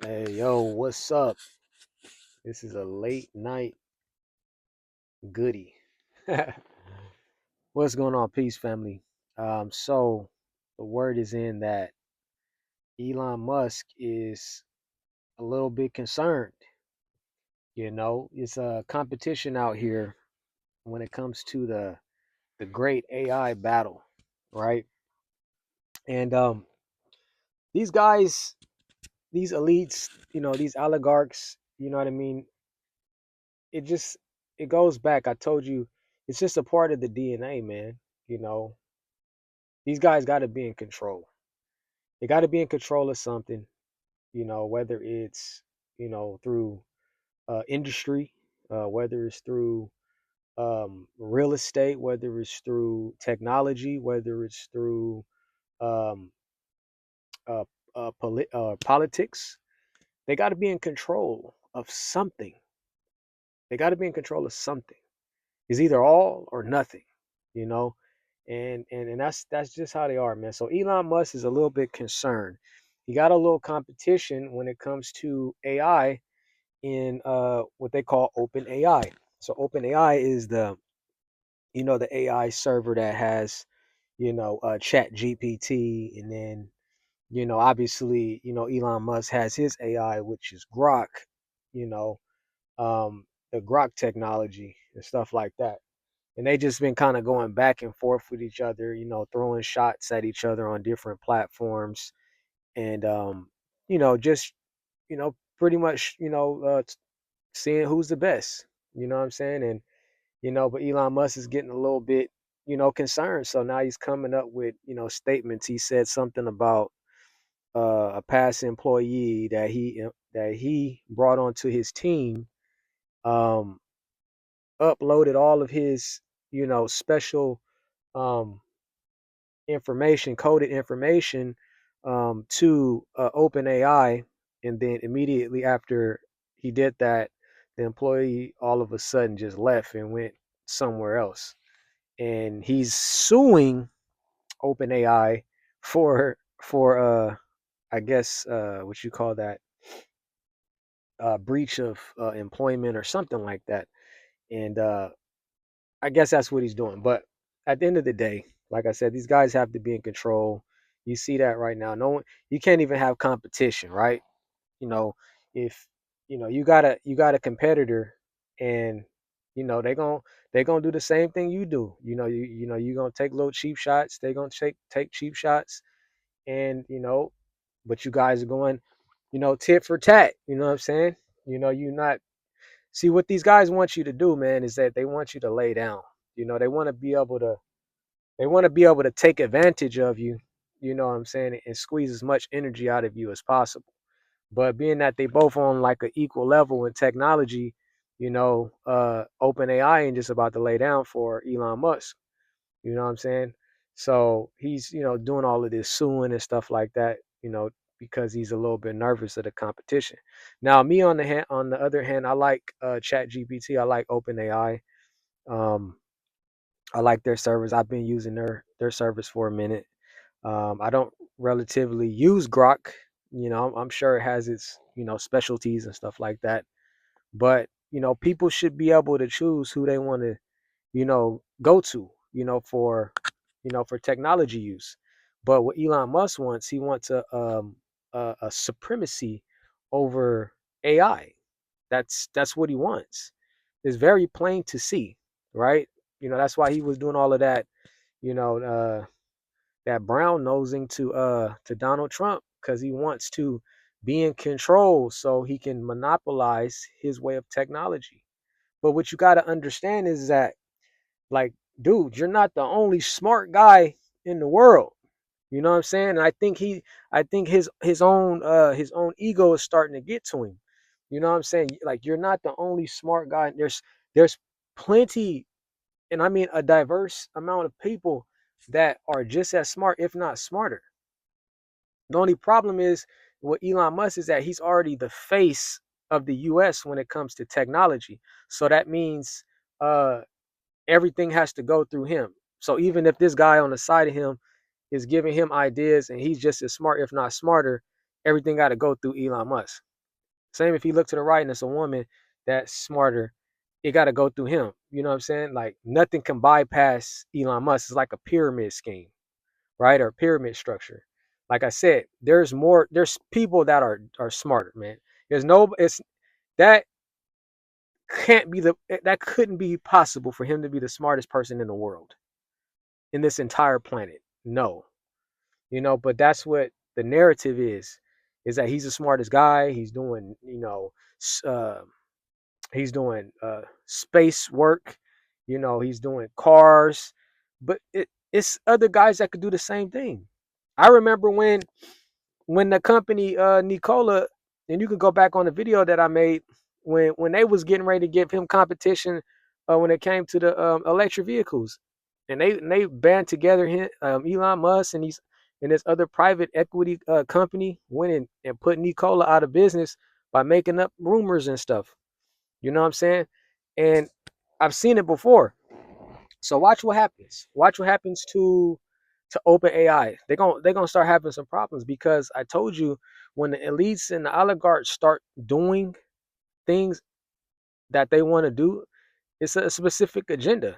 Hey, yo, what's up? This is a late night goodie. What's going on, peace family? So the word is in that Elon Musk is a little bit concerned. It's a competition out here when it comes to the great AI battle, right? And these guys, these elites, these oligarchs, you know what I mean? It just it goes back. I told you, it's just a part of the DNA, man. You know, these guys got to be in control. They got to be in control of something. Whether it's through industry, whether it's through real estate, whether it's through technology, whether it's through um, uh, politics. They got to be in control of something. They got to be in control of something. It's either all or nothing, you know, and that's just how they are, man. So Elon Musk is a little bit concerned. He got a little competition when it comes to AI in what they call open AI. So open AI is the AI server that has chat GPT, and then obviously Elon Musk has his AI, which is Grok, you know um the Grok technology and stuff like that, and they just been kind of going back and forth with each other, throwing shots at each other on different platforms, and just pretty much seeing who's the best. You know what I'm saying? And but Elon Musk is getting a little bit concerned, so now he's coming up with statements. He said something about a past employee that he brought onto his team, um, uploaded all of his special um, information, coded information, to OpenAI, and then immediately after he did that, the employee all of a sudden just left and went somewhere else, and he's suing OpenAI for I guess what you call that, breach of employment or something like that, and I guess that's what he's doing. But at the end of the day, like I said, these guys have to be in control. You see that right now. No one, you can't even have competition, right? You know, if you got a competitor, and they gonna do the same thing you do. You gonna take little cheap shots. They gonna take cheap shots, and but you guys are going, tit for tat. You know what I'm saying? You not See, what these guys want you to do, man, is that they want you to lay down. They want to be able to take advantage of you, you know what I'm saying, and squeeze as much energy out of you as possible. But being that they both on like an equal level in technology, OpenAI ain't just about to lay down for Elon Musk. You know what I'm saying? So he's, doing all of this suing and stuff like that, because he's a little bit nervous of the competition. Now, me on the other hand, I like Chat GPT. I like OpenAI. Um, I like their service. I've been using their service for a minute. I don't relatively use Grok. I'm sure it has its specialties and stuff like that. But people should be able to choose who they want to go to, for technology use. But what Elon Musk wants, he wants a supremacy over AI. That's what he wants. It's very plain to see, right? That's why he was doing all of that, you know, that brown nosing to Donald Trump, because he wants to be in control so he can monopolize his way of technology. But what you got to understand is that, like, dude, you're not the only smart guy in the world. You know what I'm saying? And I think his own ego is starting to get to him. You know what I'm saying? Like, you're not the only smart guy. There's plenty, and I mean a diverse amount of people that are just as smart, if not smarter. The only problem is with Elon Musk is that he's already the face of the US when it comes to technology. So that means everything has to go through him. So even if this guy on the side of him is giving him ideas and he's just as smart, if not smarter, everything got to go through Elon Musk. Same if he looked to the right and it's a woman that's smarter, it got to go through him. You know what I'm saying? Like nothing can bypass Elon Musk. It's like a pyramid scheme, right? Or pyramid structure. Like I said, there's more. There's people that are smarter, man. There's no. It's that can't be the. That couldn't be possible for him to be the smartest person in the world in this entire planet. No, but that's what the narrative is that he's the smartest guy. He's doing, uh, he's doing space work. He's doing cars, but it's other guys that could do the same thing. I remember when the company Nikola, and you can go back on the video that I made when they was getting ready to give him competition when it came to the electric vehicles, and they band together him, Elon Musk and this other private equity company went in and put Nikola out of business by making up rumors and stuff. You know what I'm saying? And I've seen it before. So watch what happens. Watch what happens to open AI. They're gonna start having some problems because I told you when the elites and the oligarchs start doing things that they want to do, it's a specific agenda.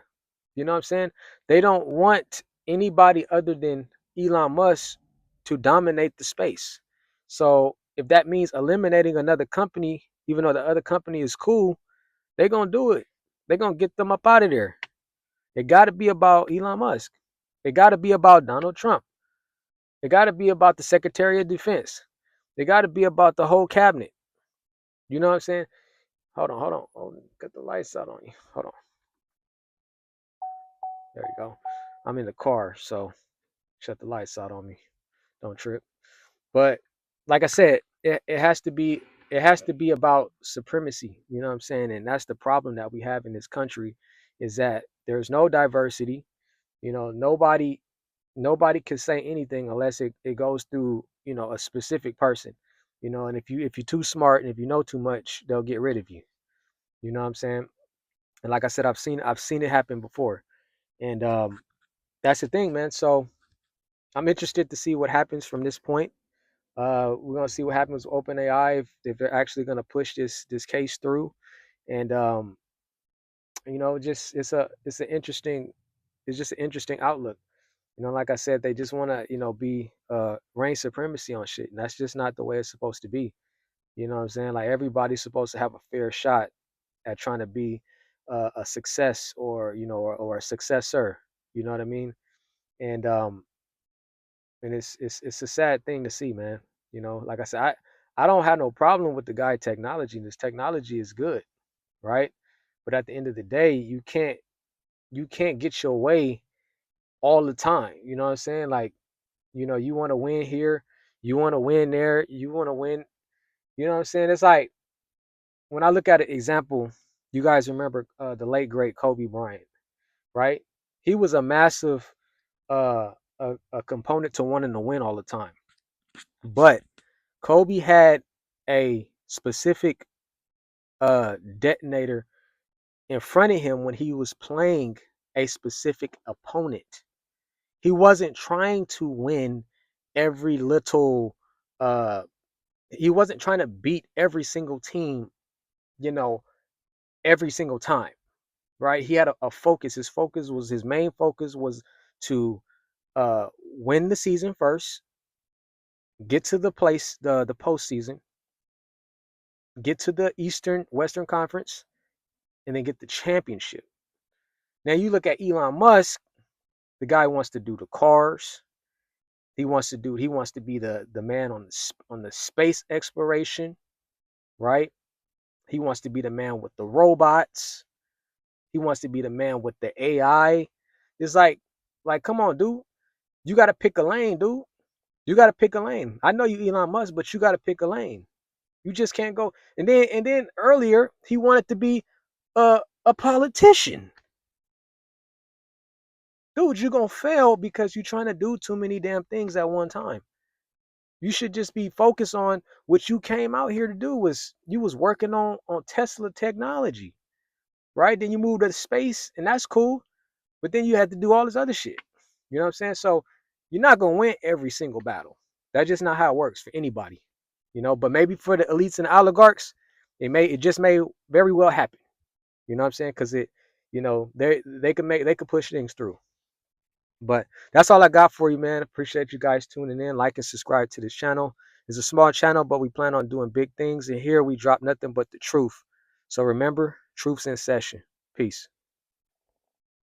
You know what I'm saying? They don't want anybody other than Elon Musk to dominate the space. So if that means eliminating another company, even though the other company is cool, they're gonna do it. They're gonna get them up out of there. It got to be about Elon Musk. It got to be about Donald Trump. It got to be about the Secretary of Defense. It got to be about the whole cabinet. You know what I'm saying? Hold on. Get the lights out on you. Hold on. There you go. I'm in the car, so shut the lights out on me. Don't trip. But like I said, it has to be about supremacy. You know what I'm saying? And that's the problem that we have in this country is that there's no diversity. Nobody can say anything unless it goes through a specific person. And if you're too smart and if you know too much, they'll get rid of you. You know what I'm saying? And like I said, I've seen it happen before. And that's the thing, man. So I'm interested to see what happens from this point. We're gonna see what happens with OpenAI if they're actually gonna push this case through. And just it's just an interesting outlook. Like I said, they just want to, be reign supremacy on shit, and that's just not the way it's supposed to be. You know what I'm saying? Like everybody's supposed to have a fair shot at trying to be a success or a successor. You know what I mean? And it's a sad thing to see, man. Like I said, I don't have no problem with the guy technology. This technology is good, right? But at the end of the day, you can't get your way all the time. You know what I'm saying? Like, you want to win here, you want to win there, you want to win. You know what I'm saying? It's like when I look at an example, you guys remember the late great Kobe Bryant, right? He was a massive uh, a component to wanting to win all the time, but Kobe had a specific detonator in front of him when he was playing a specific opponent. He wasn't trying to win every little uh he wasn't trying to beat every single team, you know, every single time, right? He had a focus. His main focus was to win the season first, get to the postseason, get to the Eastern Western Conference, and then get the championship. Now you look at Elon Musk, the guy wants to do the cars. He wants to be the man on the space exploration, right? He wants to be the man with the robots. He wants to be the man with the AI. It's like come on, dude. You got to pick a lane, dude. You got to pick a lane. I know you Elon Musk, but you got to pick a lane. You just can't go. And then earlier he wanted to be a politician. Dude, you're going to fail because you're trying to do too many damn things at one time. You should just be focused on what you came out here to do was you was working on Tesla technology, right? Then you moved to space and that's cool, but then you had to do all this other shit. You know what I'm saying? So you're not gonna win every single battle. That's just not how it works for anybody. you know. But maybe for the elites and the oligarchs, it just may very well happen. You know what I'm saying? Because it, you know, they could push things through. But that's all I got for you, man. Appreciate you guys tuning in. Like and subscribe to this channel. It's a small channel, but we plan on doing big things. And here we drop nothing but the truth. So remember, truth's in session. Peace.